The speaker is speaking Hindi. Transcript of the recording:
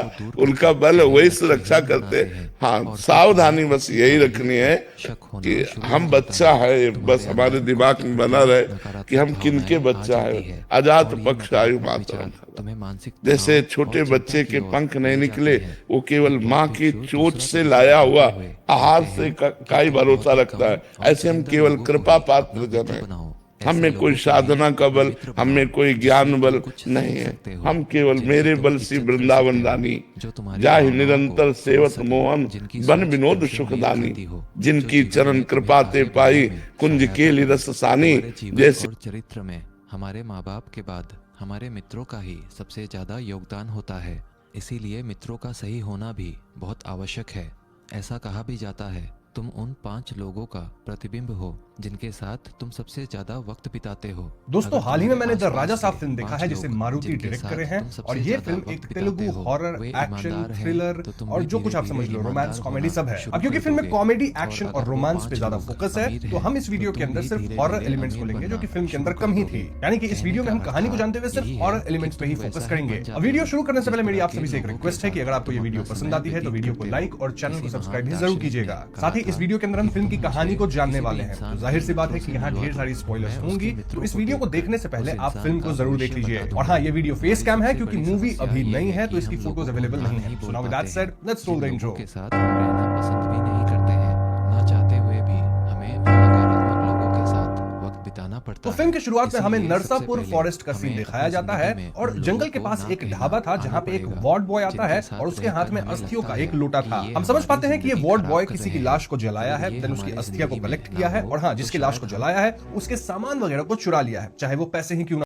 को दूर उनका करके बल वही लक्ष्यहीन सुरक्षा बनाते करते। हैं हाँ, और सावधानी बस यही रखनी है शक होना कि शुरू हम हो जाता बच्चा है, तुम्हारे बस हमारे अंदर दिमाग खुद में के बना प्रति रहे नकारात्मक कि हम किनके भावनाएं आ बच्चा जाती है। है अजात और ये पक्ष आयु नकारात्मक मातरम। विचार तुम्हें मानसिक जैसे तनाव छोटे और चिंता बच्चे की के ओर पंख नहीं ले निकले, जाते हैं। वो केवल एक माँ बहुत की भिक्षु चोट दूसरा से तरीका लाया बताते हुआ हुए आहार कहते से हैं कि का ही तुम भरोसा बहुत ही रखता है। कम और ऐसे हम चुनिंदा केवल लोगों को कृपा ही अपना पात्र जन मित्र है। बनाओ। हम ऐसे में लोगों कोई को ही साधना का बल, मित्र हम में बनाओ कोई जिससे ज्ञान तुम बल कुछ नहीं सीख है। सकते हो, हम केवल जिनकी मेरे तुम बल सी इज्जत कर वृंदावन सकते हो, रानी, जो तुम्हारी जाहि भावनाओं निरंतर को सेवत समझ सके, मोहन, जिनकी बन सोच विनोद तुमसे मेल सुखदानी, खाती हो, जो जिनकी जीवन चरण में तुम्हें कृपा ते आगे बढ़ने पाई, में कुंज सहायता केली करे। रस सानी। हमारे जीवन जैसे और चरित्र में हमारे माँ बाप के बाद हमारे मित्रों का ही सबसे ज्यादा योगदान होता है। इसीलिए मित्रों का सही होना भी बहुत आवश्यक है। ऐसा कहा भी जाता है, तुम उन 5 लोगों का प्रतिबिंब हो जिनके साथ तुम सबसे ज्यादा वक्त बिताते हो। दोस्तों, अगर हाल ही में मैंने द तुम्हारे राजा आसपास साहब के फिल्म देखा 5 है जिसे लोग मारुति जिनके डायरेक्ट साथ करे हैं तुम सबसे और ये ज्यादा फिल्म वक्त एक बिताते तेलुगु हो, हॉरर, वे एक्शन, ईमानदार हैं, थ्रिलर तो तुम और भी जो कुछ आप धीरे-धीरे समझ लो, ईमानदार रोमांस, कॉमेडी होना सब है। शुरू अब क्योंकि कर फिल्म में दोगे। कॉमेडी, और एक्शन अगर और वो रोमांस 5 पे ज्यादा लोग फोकस है, अमीर तो हैं, हम इस वीडियो तो के तुम अंदर भी सिर्फ धीरे-धीरे हॉरर एलिमेंट्स को अमीर लेंगे जो कि बनना फिल्म के अंदर शुरू कम ही कर थी। दोगे। यानी कि इस वीडियो में हम कहने का कहानी को अर्थ जानते हुए सिर्फ यही हॉरर है एलिमेंट्स कि पे ही तुम फोकस वैसा ही करेंगे। बन जाते अब वीडियो हो शुरू करने से जिस पहले मेरी आप प्रकार सभी से के एक लोगों रिक्वेस्ट के है कि अगर साथ आपको ये तुम वीडियो अपना पसंद समय आती है तो व्यतीत वीडियो को करते लाइक हो। और चैनल को किसी सब्सक्राइब भी महान जरूर दार्शनिक कीजिएगा। ने साथ ही कहा इस था वीडियो के अंदर हम कि फिल्म की मुझे कहानी को जानने किसी भी वाले हैं, इंसान तो जाहिर सी के बात है मित्रों कि से यहाँ ढेर मिलवा सारी दो। स्पॉयलर्स मैं होंगी, उसके तो मित्रों इस को वीडियो को देखकर देखने से पहले उस आप इंसान फिल्म का को जरूर देख भविष्य लीजिए। बता और हाँ, ये दूंगा। वीडियो फेस हमारी कैम है सबसे क्योंकि बड़ी मूवी समस्या अभी ये नई है, कि तो इसकी हम फोटोज लोगों को अवेलेबल ना नहीं नहीं है। बोल सो नाउ विद पाते दैट हैं। सेड, लेट्स जिन रोल द लोगों इंट्रो। के साथ हम रहना पसंद भी नहीं करते हैं, ना चाहते हुए भी हमें उन नकारात्मक लोगों के साथ वक्त बिताना पड़ता तो है। फिल्म के शुरुआत में हमें इसीलिए नरसापुर सबसे फॉरेस्ट का पहले सीन हमें दिखाया अपनी जाता है जिंदगी में और उन जंगल लोगों के को पास ना एक कहना ढाबा था आना जहाँ पे एक पड़ेगा, वार्ड बॉय आता जिनके है साथ और उसके रहकर हाथ में हमें अस्थियों लगता का एक है लोटा कि था। ये हम समझ हमारी पाते हैं कि ये जिंदगी वार्ड खराब बॉय कर किसी रहे की हैं। लाश को जलाया अगर है, ये देन उसकी हमारी अस्थिया को जिंदगी में कलेक्ट ना किया है हो, और हाँ, तो जिसकी लाश को शायद हम जलाया है उसके सामान वगैरह को चुरा लिया है, चाहे वो पैसे ही क्यों ना